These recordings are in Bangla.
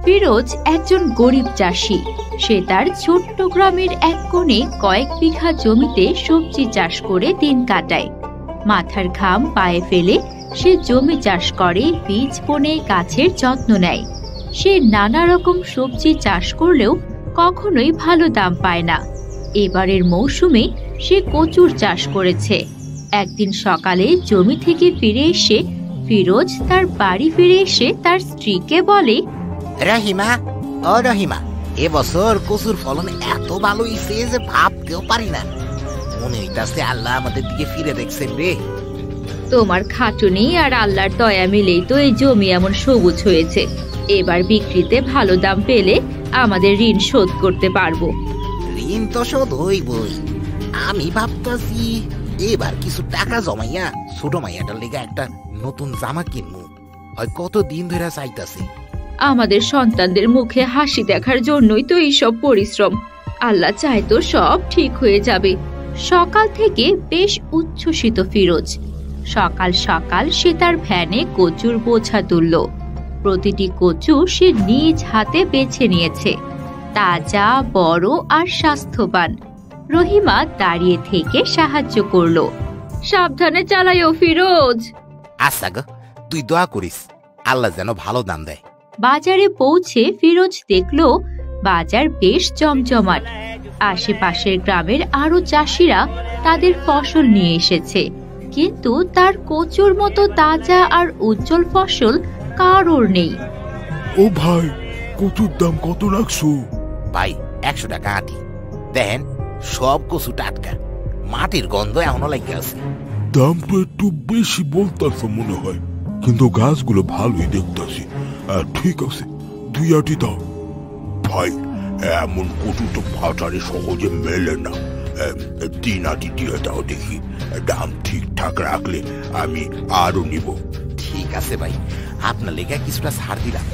ফিরোজ একজন গরিব চাষি। সে তার ছোট্ট গ্রামের এক কোণে কয়েক বিঘা জমিতে সবজি চাষ করে দিন কাটায়। মাথার ঘাম পায়ে ফেলে সে জমি চাষ করে, বীজ বনে গাছের যত্ন নেয়। সে নানা রকম সবজি চাষ করলেও কখনোই ভালো দাম পায় না। এবারের মৌসুমে সে কচুর চাষ করেছে। একদিন সকালে জমি থেকে ফিরে এসে ফিরোজ তার বাড়ি ফিরে এসে তার স্ত্রীকে বলে, রহিমা, ও রহিমা, এবছর কচুর ফলন এত ভালো হইছে যে ভাবতেও পারি না। মনে হইতাছে আল্লাহ আমাদের দিকে ফিরে দেখছেন রে। তোমার খাটুনি আর আল্লাহর দয়া মিলেই তো এই জমি এমন সবুজ হয়েছে। এবার বিক্রিতে ভালো দাম পেলে আমাদের ঋণ শোধ করতে পারবো। ঋণ তো শোধ হইবই। আমি ভাবতাছি এবার কিছু টাকা জমাইয়া ছোট মাইয়াটার লেগে একটা নতুন জামা কিনবো। হয় কতদিন ধরে চাইতাছি। আমাদের সন্তানদের মুখে হাসি দেখার জন্যই তো এইসব পরিশ্রম। আল্লাহ চায় তো সব ঠিক হয়ে যাবে। সকাল থেকে বেশ উচ্ছ্বসিত ফিরোজ। সকাল সকাল সে তার ভ্যানে কচুর বোঝা তুলল। প্রতিটি কচু সে নিজ হাতে বেছে নিয়েছে, তাজা, বড় আর স্বাস্থ্যবান। রহিমা দাঁড়িয়ে থেকে সাহায্য করলো। সাবধানে চালাইও ফিরোজ। আচ্ছা গো, তুই দোয়া করিস আল্লাহ যেন ভালো দাম দেয়। বাজারে পৌঁছে ফিরোজ দেখলো বাজার বেশ জমজমাট। আশেপাশের গ্রামের আরো চাষিরা তাদের ফসল নিয়ে এসেছে, কিন্তু তার কচুর মতো তাজা আর উজ্জ্বল ফসল কারোর নেই। ও ভাই, কচুর দাম কত রাখছো? ভাই 100 টাকা আটি। দেখেন সব কচু টাটকা, মাটির গন্ধ এখনো লাগে আছে। দাম তো একটু বেশি বলতেছো মনে হয়, কিন্তু গাছগুলো ভালোই দেখতেছি। ঠিক আছে, 2 আটি দাও। ভাই, এমন কচু তো বাজারে সহজে মেলে না। 3 আটি দিয়ে দাও দেখি। দাম ঠিকঠাক রাখলে আমি আরো নিব। ঠিক আছে ভাই, আপনার লেগে কিছুটা ছাড় দিলাম,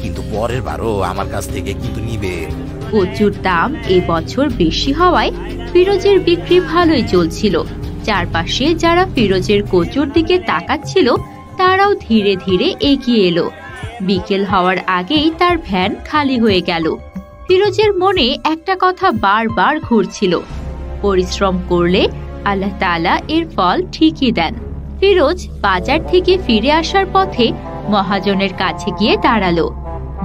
কিন্তু পরের বারও আমার কাছ থেকে কিন্তু নিবে। কচুর দাম এবছর বেশি হওয়ায় ফিরোজের বিক্রি ভালোই চলছিল। চারপাশে যারা ফিরোজের কচুর দিকে তাকাচ্ছিল তারাও ধীরে ধীরে এগিয়ে এলো। বিকেল হওয়ার আগেই তার ভ্যান খালি হয়ে গেল। ফিরোজের মনে একটা কথা বারবার ঘুরছিল, পরিশ্রম করলে আল্লাহ তাআলা এর ফল ঠিকই দেন। ফিরোজ বাজার থেকে ফিরে আসার পথে মহাজনের কাছে গিয়ে দাঁড়ালো।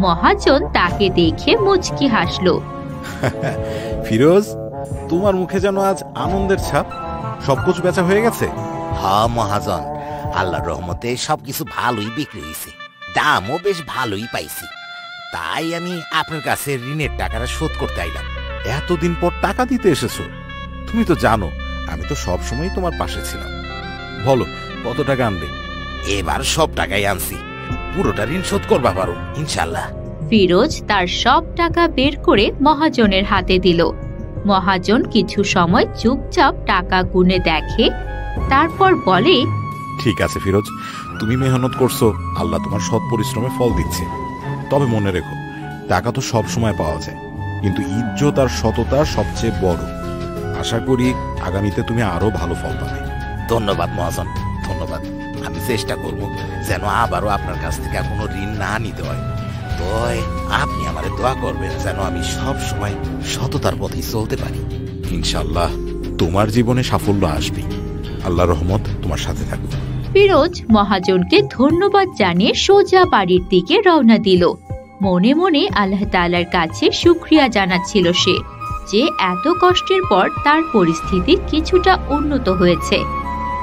মহাজন তাকে দেখে মুচকি হাসলো। ফিরোজ, তোমার মুখে যেন আজ আনন্দের ছাপ। সব কচু বেচা হয়ে গেছে? হ্যাঁ মহাজন, আল্লাহর রহমতে সবকিছু ভালোই বিক্রি হয়েছে, দামও বেশ ভালোই পাইছি। তাই আমি আপনার কাছে ঋণের টাকাটা শোধ করতে আইলাম। এতদিন পর টাকা দিতে এসেছো? তুমি তো জানো আমি তো সব সময় তোমার পাশে ছিলাম। বলো, কত টাকা আনবে? এবার সব টাকাই আনছি, পুরোটা ঋণ শোধ করবা পারো ইনশাল্লাহ। ফিরোজ তার সব টাকা বের করে মহাজনের হাতে দিল। মহাজন কিছু সময় চুপচাপ টাকা গুনে দেখে, তারপর বলে, ঠিক আছে ফিরোজ, তুমি মেহনত করছো, আল্লাহ তোমার সৎ পরিশ্রমে ফল দিচ্ছে। তবে মনে রেখো, টাকা তো সব সময় পাওয়া যায়, কিন্তু ইজ্জত আর সততা সবচেয়ে বড়। আশা করি আগামীতে তুমি আরো ভালো ফল পাবে। ধন্যবাদ মহাজন, ধন্যবাদ। আমি চেষ্টা করব যেন আবারও আপনার কাছ থেকে কোনো ঋণ না নিতে হয়। তো আপনি আমারে দোয়া করবেন যেন আমি সব সময় সততার পথে চলতে পারি। ইনশাআল্লাহ তোমার জীবনে সাফল্য আসবে। আল্লাহর রহমত তোমার সাথে থাকুক। ফিরোজ মহাজনকে ধন্যবাদ জানিয়ে সোজা বাড়ির দিকে রওনা দিল। মনে মনে আল্লাহ তাআলার কাছে শুকরিয়া জানাচ্ছিল সে, যে এত কষ্টের পর তার পরিস্থিতি কিছুটা উন্নত হয়েছে।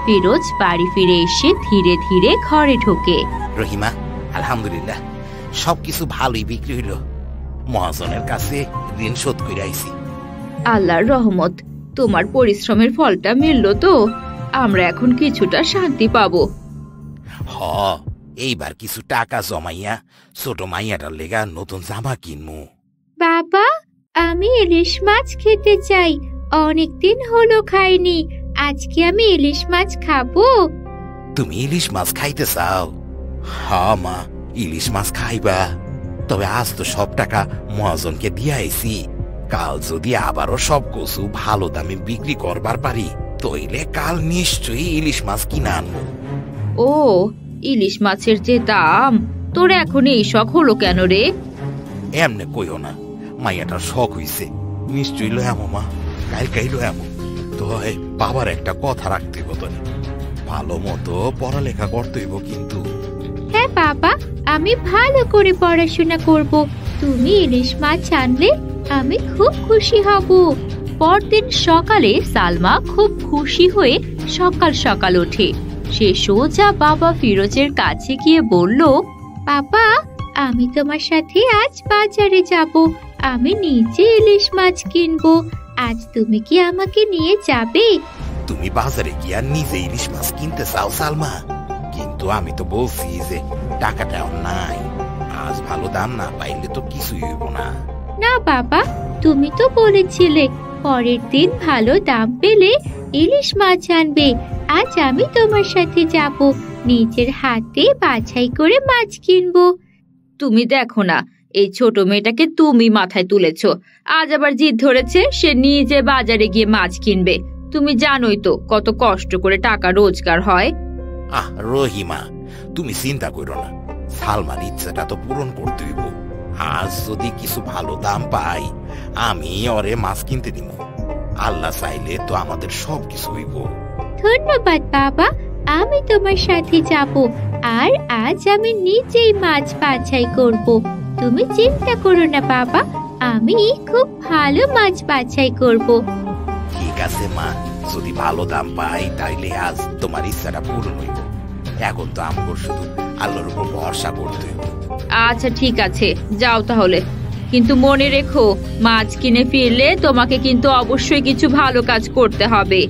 ফিরোজ বাড়ি ফিরে এসে ধীরে ধীরে ঘরে ঢোকে। রহিমা, আলহামদুলিল্লাহ সবকিছু ভালোই বিক্রি হইল। মহাজনের কাছে ঋণ শোধ করে আইছি। আল্লাহর রহমত, তোমার পরিশ্রমের ফলটা মিলল তো? আমরা এখন কিছুটা শান্তি পাবো। এইবার কিছু টাকা জমাইয়া ছোট মাইয়াটার লেগা নতুন জামা কিনবো। বাবা, আমি ইলিশ মাছ খেতে চাই, অনেকদিন হলো খাইনি। আজকে আমি ইলিশ মাছ খাবো। তুমি ইলিশ মাছ খাইতে চাও? হ্যাঁ মা, ইলিশ মাছ খাইবা। তবে আজ তো সব টাকা মহাজনকে দিয়ে আইছি। কাল যদি আবারও সব কচু ভালো দামে বিক্রি করবার পারি, তইলে কাল নিশ্চয়ই ইলিশ মাছ কিনে আনবো। ও, ইলিশ মাছের যে দাম, তোর এখন এই শখ হলো কেন রে? এমনে কইও না, মাইয়াটার শখ হইছে, নিশ্চয়ই লো এমন মা, কালকাই লো এমন। তো বাবার একটা কথা রাখতে হতো না, ভালো মতো পড়ালেখা করতে হইব কিন্তু। হ্যাঁ বাবা, আমি ভালো করে পড়াশোনা করব। তুমি ইলিশ মাছ আনলে আমি খুব খুশি হব। পরদিন সকালে সালমা খুব খুশি হয়ে সকাল সকাল ওঠে। সে সোজা বাবা ফিরোজের কাছে গিয়ে বলল, বাবা, আমি তোমার সাথে আজ বাজারে যাব। আমি নিজে ইলিশ মাছ কিনবো। আজ তুমি কি আমাকে নিয়ে যাবে? তুমি বাজারে গিয়া নিজে ইলিশ মাছ কিনতে চাও সালমা? কিন্তু আমি তো বলছি যে টাকাটাও নাই, আজ ভালো দাম না পাইলে তো কিছুই হইব না। না বাবা, তুমি তো বলেছিলে পরের দিন ভালো দাম পেলে ইলিশ মাছ আনবে। আজ আমি তোমার সাথে যাব, নিজের হাতে বাছাই করে মাছ কিনবো। তুমি দেখো না, এই ছোট মেয়েটাকে তুমি মাথায় তুলেছ। আজ আবার জিদ ধরেছে সে নিজে বাজারে গিয়ে মাছ কিনবে। তুমি জানোই তো কত কষ্ট করে টাকা রোজগার হয়। আহ রহিমা, তুমি চিন্তা করো না, সালমার ইচ্ছাটা তো পূরণ করতে হইব। আজ যদি কিছু ভালো দাম পাই, আমি ওরে মাছ কিনতে দিব। আল্লাহ চাইলে তো আমাদের সব কিছু হইব। ধন্যবাদ বাবা, আমি তোমার সাথে যাব, আর আজ আমি নিজেই মাছ বাছাই করব। তুমি চিন্তা করো না বাবা, আমি খুব ভালো মাছ বাছাই করব। ঠিক আছে মা, যদি ভালো দাম পাই তাইলে আজ তোমার ইচ্ছাটা পূরণ হইব। এখন তো আমগো শুধু আল্লাহর উপর ভরসা করতে হইব। আচ্ছা ঠিক আছে, যাও তাহলে। কিন্তু মনে রেখো, মাছ কিনে ফিরলে তোমাকে কিন্তু অবশ্যই কিছু ভালো কাজ করতে হবে।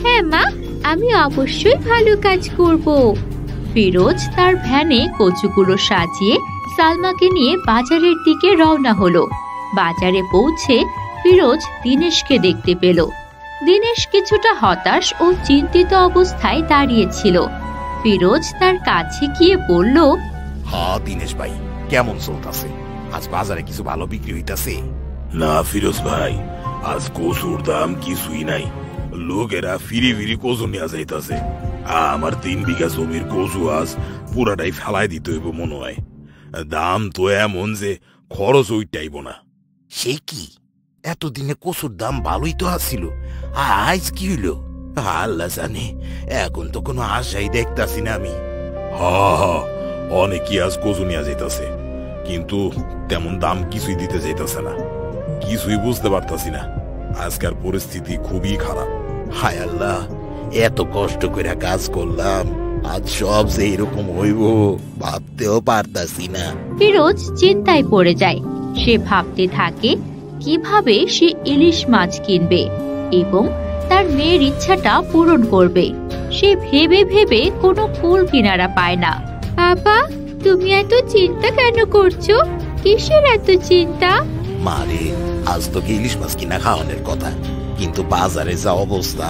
হ্যাঁ মা, আমি অবশ্যই ভালো কাজ করব। ফিরোজ তার ভ্যানে কচুগুলো সাজিয়ে সালমাকে নিয়ে বাজারের দিকে রওনা হলো। বাজারে পৌঁছে ফিরোজ দীনেশকে দেখতে পেল। দীনেশ কিছুটা হতাশ ও চিন্তিত অবস্থায় দাঁড়িয়েছিল। ফিরোজ তার কাছে গিয়ে বলল, হ্যাঁ দীনেশ ভাই, কেমন চলতেছে? আজ বাজারে কিছু ভালো বিক্রি হইতাছে? না ফিরোজ ভাই, আজ কচুর দাম কিছুই নাই। লোকেরা ফিরি ফিরি কচু নিয়ে যাইতাছে। আমার 3 বিঘা জমির কচু আজ পুরাটাই ফেলাই দিতে হইব মনে হয়। দাম তো এমন যে খরচ ওইটাইব না। সে কি, এতদিনে কচুর দাম ভালোই তো আসছিল, আজ কি হইল? আল্লাহ জানে, এখন তো কোনো আশাই দেখতাছি না আমি। হ্যাঁ, অনেকই আজ কচু নিয়ে যাইতাছে, কিন্তু তেমন দাম কিছুই দিতে যাইতাছে না। কিছুই বুঝতে পারতাছি না, আজকার পরিস্থিতি খুবই খারাপ। হায় আল্লাহ, এত কষ্ট করে কাজ করলাম, আজ সব যে এরকম হইব ভাবতেও পারতাছি না। ফিরোজ চিন্তায় পড়ে যায়। সে ভাবতে থাকে কিভাবে সে ইলিশ মাছ কিনবে এবং তার মেয়ের ইচ্ছাটা পূরণ করবে। সে ভেবে ভেবে কোনো কুল কিনারা পায় না। বাবা, তুমি এত চিন্তা কেন করছো? কিসের এত চিন্তা? মারে, আজ তোকে ইলিশ মাছ কিনা খাওয়ানোর কথা, কিন্তু বাজারে যা অবস্থা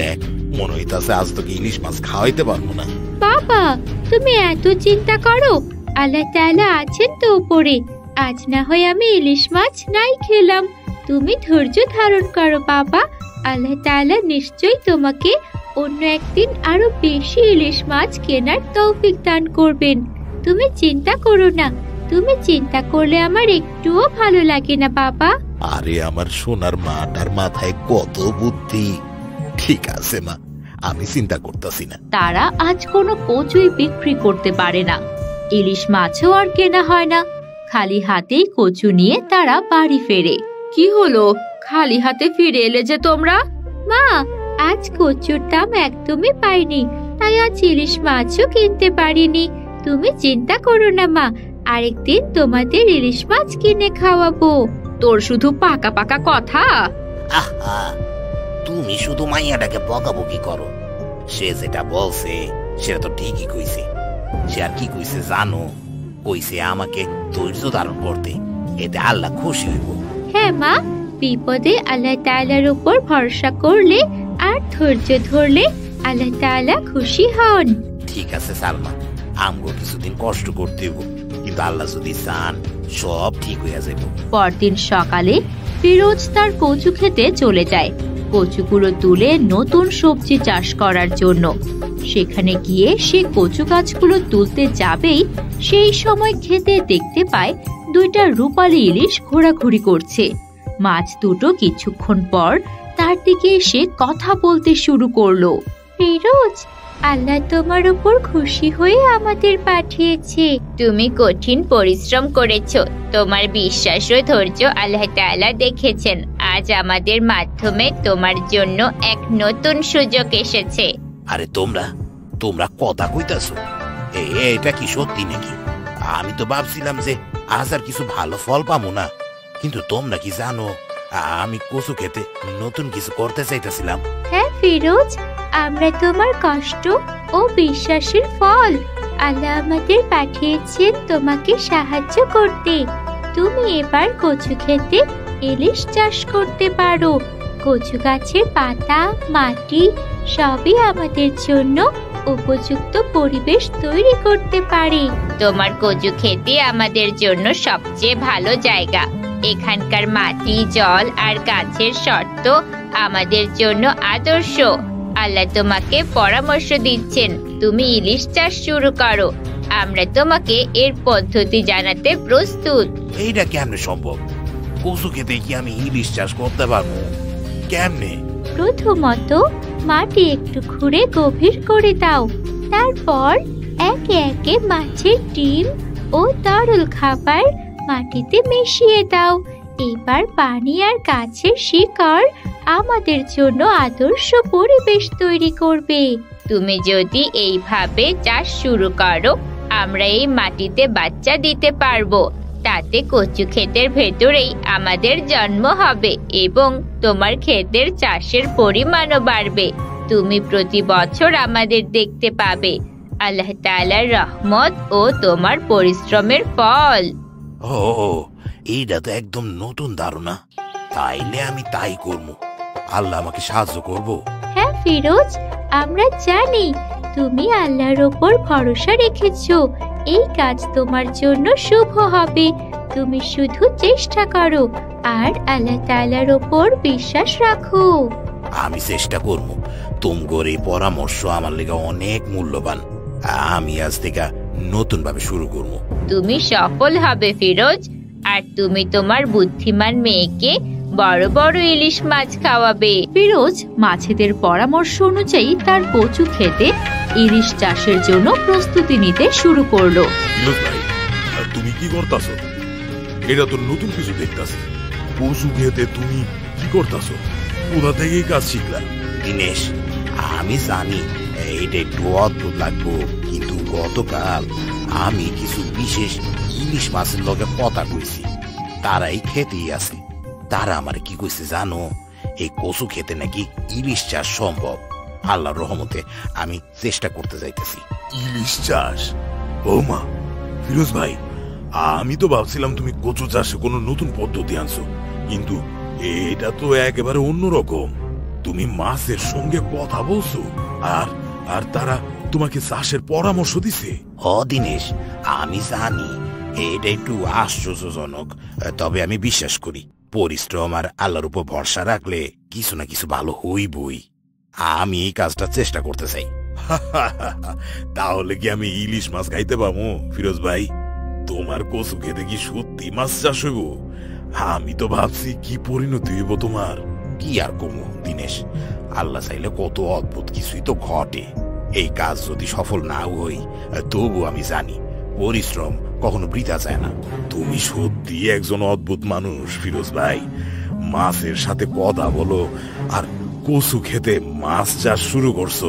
দেখ, মনে হইতাছে আজ তোকে ইলিশ মাছ খাওয়াইতে পারবো না। বাবা, তুমি এত চিন্তা করো? আল্লাহ তাআলা আছেন তো উপরে, আজ না হয় আমি ইলিশ মাছ নাই খেলাম। তুমি ধৈর্য ধারণ করো বাবা, আল্লাহ তাআলা নিশ্চয়ই তোমাকে অন্য একদিন আরো বেশি ইলিশ মাছ কেনার তৌফিক দান করবেন। তুমি চিন্তা করো না, তুমি চিন্তা করলে আমার একটুও ভালো লাগে না বাবা। আরে আমার সোনার মাটার মাথায় কত বুদ্ধি। ঠিক আছে মা, আমি চিন্তা করতেছি না। তারা আজ কোনো কচুই বিক্রি করতে পারে না, ইলিশ মাছও আর কেনা হয় না। খালি হাতেই কচু নিয়ে তারা বাড়ি ফেরে। কি হলো, খালি হাতে ফিরে এলে যে তোমরা? মা, আজ কচুর দাম একদমই পাইনি, তাই আজ ইলিশ মাছও কিনতে পারিনি। তুমি চিন্তা করো না মা, আরেকদিন তোমাদের ইলিশ মাছ কিনে খাওয়াবো। তোর শুধু পাকা পাকা কথা। আহা, তুমি শুধু মাইয়াটাকে বকাবকি করো। সে যেটা বলছে সেটা তো ঠিকই কইছে। সে আর কি কইছে জানো? কইছে আমাকে ধৈর্য ধারণ করতে, এতে আল্লাহ খুশি হইব। হ্যাঁ মা, বিপদে আল্লাহ তাআলার উপর ভরসা করলে আর ধৈর্য ধরলে আল্লাহ তাআলা খুশি হন। ঠিক আছে সালমা, আমগো কিছুদিন কষ্ট করতে হইব, কিন্তু আল্লাহ যদি চান সব ঠিক হইয়া যাইব। পরদিন সকালে ফিরোজ তার কচু খেতে চলে যায়, কচুগুলো তুলে নতুন সবজি চাষ করার জন্য। সেখানে গিয়ে সে কচু গাছগুলো তুলতে যাবেই সেই সময় খেতে দেখতে পায় দুইটা রূপালী ইলিশ ঘোরাঘুরি করছে। মাছ দুটো কিছুক্ষণ পর তার দিকে এসে কথা বলতে শুরু করলো। ফিরোজ, আল্লাহ তোমার উপর খুশি হয়ে আমাদের পাঠিয়েছে। তুমি কঠিন পরিশ্রম করেছো, তোমার বিশ্বাস ও ধৈর্য আল্লাহ তাআলা দেখেছেন। আজ আমাদের মাধ্যমে তোমার জন্য এক নতুন সুযোগ এসেছে। আরে তোমরা কথা কইতাছো? এটা কি সত্যি নাকি? আমি তো ভাবছিলাম যে আজ আর কিছু ভালো ফল পাবো না, কিন্তু তোমরা কি জানো আমি কচু খেতে নতুন কিছু করতে চাইতেছিলাম। হ্যাঁ ফিরোজ, আমরা তোমার কষ্ট ও বিশ্বাসের ফল। আল্লাহ আমাদের পাঠিয়েছেন তোমাকে সাহায্য করতে। তুমি এবার কচু খেতে ইলিশ চাষ করতে পারো। কচু গাছের পাতা, মাটি সবই আমাদের জন্য উপযুক্ত পরিবেশ তৈরি করতে পারে। তোমার কচু খেতে আমাদের জন্য সবচেয়ে ভালো জায়গা। এখানকার মাটি, জল আর গাছের শর্ত আমাদের জন্য আদর্শ। আল্লাহ তোমাকে পরামর্শ দিচ্ছেন, তুমি ইলিশ চাষ শুরু করো। আমরা তোমাকে এর পদ্ধতি জানাতে প্রস্তুত। এইটা কেমনে সম্ভব? কচু খেতে কি আমি ইলিশ চাষ করতে পারবো? কেমনে? প্রথমত মাটি একটু খুঁড়ে গভীর করে দাও। তারপর একে একে মাছের ডিম ও তরল খাবার মাটিতে মিশিয়ে দাও। এবার পানি আর গাছের শিকড় আমাদের জন্য আদর্শ পরিবেশ তৈরি করবে। তুমি যদি এইভাবে চাষ শুরু করো, আমরা এই মাটিতে বাচ্চা দিতে পারবো। তাতে কচু ক্ষেতের ভেতরেই আমাদের জন্ম হবে এবং তোমার ক্ষেতের চাষের পরিমাণও বাড়বে। তুমি প্রতি বছর আমাদের দেখতে পাবে। আল্লাহ তাআলার রহমত ও তোমার পরিশ্রমের ফল। ও, এইটা তো একদম নতুন ধারণা। তাইলে আমি তাই করব। আল্লাহ আমাকে সাহায্য করব। হ্যাঁ ফিরোজ, আমরা জানি তুমি আল্লাহর উপর ভরসা রেখেছো। এই কাজ তোমার জন্য শুভ হবে। তুমি শুধু চেষ্টা করো আর আল্লাহ তাআলার উপর বিশ্বাস রাখো। আমি চেষ্টা করব। তোমার এই পরামর্শ আমার লেগে অনেক মূল্যবান। আমি আজ থেকে নতুন ভাবে শুরু করব। তুমি সফল হবে ফিরোজ, আর তুমি তোমার বুদ্ধিমান মেয়েকে বড় বড় ইলিশ মাছ খাওয়াবে। ফিরোজ মাছেদের পরামর্শ অনুযায়ী তার কচু খেতে ইলিশ চাষের জন্য প্রস্তুতি নিতে শুরু করলো। ফিরোজ ভাই, তুমি কি করতাছো? এটা তো নতুন কিছু দেখতাছি। কচু খেতে তুমি কি করতাছো? কোথা থেকে কাজ শিখলা? দিনেশ, আমি জানি এটা একটু অদ্ভুত লাগবো, কিন্তু গতকাল আমি কিছু বিশেষ ইলিশ মাছের লগে কথা কইছি। তারাই খেতেই আছে। তারা আমার কি কইছে জানো? এই কচু খেতে নাকি ইলিশ চাষ সম্ভব। আল্লাহর রহমতে আমি চেষ্টা করতে যাইতেছি। ইলিশ চাষ? ও মা, ফিরোজ ভাই, আমি তো ভাবছিলাম তুমি কচু চাষে কোনো নতুন পদ্ধতি আনছো, কিন্তু এটা তো একেবারে অন্যরকম। তুমি মাছের সঙ্গে কথা বলছো আর তারা তোমাকে চাষের পরামর্শ দিছে। দিনেশ, আমি জানি এটা একটু আশ্চর্যজনক, তবে আমি বিশ্বাস করি পরিশ্রম আর আল্লাহর উপর ভরসা রাখলে কিছু না কিছু ভালো হইবই। আমি এই কাজটা চেষ্টা করতে চাই। তাহলে কি আমি ইলিশ মাছ খাইতে পাবো ফিরোজ ভাই? তোমার কচু খেতে কি সত্যি মাছ চাষ হইব? আমি তো ভাবছি কি পরিণতি হইব তোমার। কি আর কমু দিনেশ, আল্লাহ চাইলে কত অদ্ভুত কিছুই তো ঘটে। এই কাজ যদি সফল না হই, তবু আমি জানি পরিশ্রম কখনো বৃথা যায় না। তুমি সত্যি একজন অদ্ভুত মানুষ ফিরোজ ভাই। মাছের সাথে কথা বলো আর কচু খেতে মাছ চাষ শুরু করছো।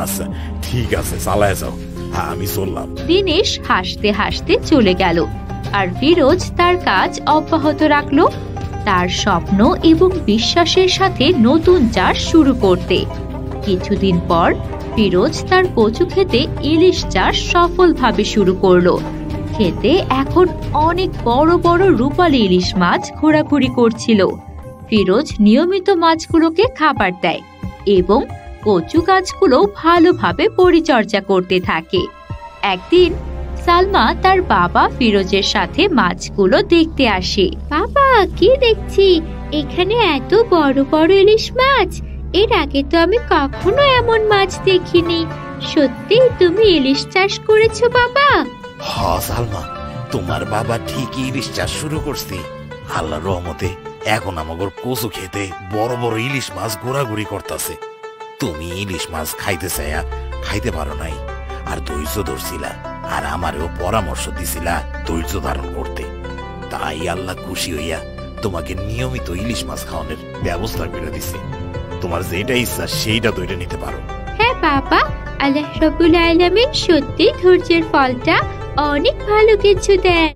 আচ্ছা ঠিক আছে, চালায় যাও, আমি চললাম। দিনেশ হাসতে হাসতে চলে গেল আর ফিরোজ তার কাজ অব্যাহত রাখলো, তার স্বপ্ন এবং বিশ্বাসের সাথে নতুন চাষ শুরু করতে। কিছুদিন পর ফিরোজ তার কচু খেতে ইলিশ চাষ সফলভাবে শুরু করলো। খেতে এখন অনেক বড় বড় রূপালী ইলিশ মাছ ঘোরাঘুরি করছিল। ফিরোজ নিয়মিত মাছগুলোকে খাবার দেয় এবং কচু গাছগুলো ভালোভাবে পরিচর্যা করতে থাকে। একদিন সালমা তার বাবা ফিরোজের সাথে মাছগুলো দেখতে আসে। বাবা, কি দেখছি? এখানে এত বড় বড় ইলিশ মাছ। এর আগে তো আমি কখনো এমন মাছ দেখিনি। সত্যি তুমি ইলিশ চাষ করেছো বাবা? হ্যাঁ সালমা, তোমার বাবা ঠিকই ইলিশ চাষ শুরু করছে। আল্লাহর রহমতে এখন আমাগর কচু খেতে বড় বড় ইলিশ মাছ ঘোরাঘুরি করতেছে। তুমি ইলিশ মাছ খাইতে চাইয়া খাইতে পারো নাই, আর ধৈর্য ধরছিলা, আর আমারও পরামর্শ দিছিলা ধৈর্য ধারণ করতে। তাই আল্লাহ খুশি হইয়া তোমাকে নিয়মিত ইলিশ মাছ খাওয়ানোর ব্যবস্থা করে দিছে। তোমার যেটা ইচ্ছা সেইটা ধরে নিতে পারো। হ্যাঁ বাবা, আল্লাহ রাব্বুল আলামিন সত্যি ধৈর্যের ফলটা অনেক ভালো কিছু দেয়।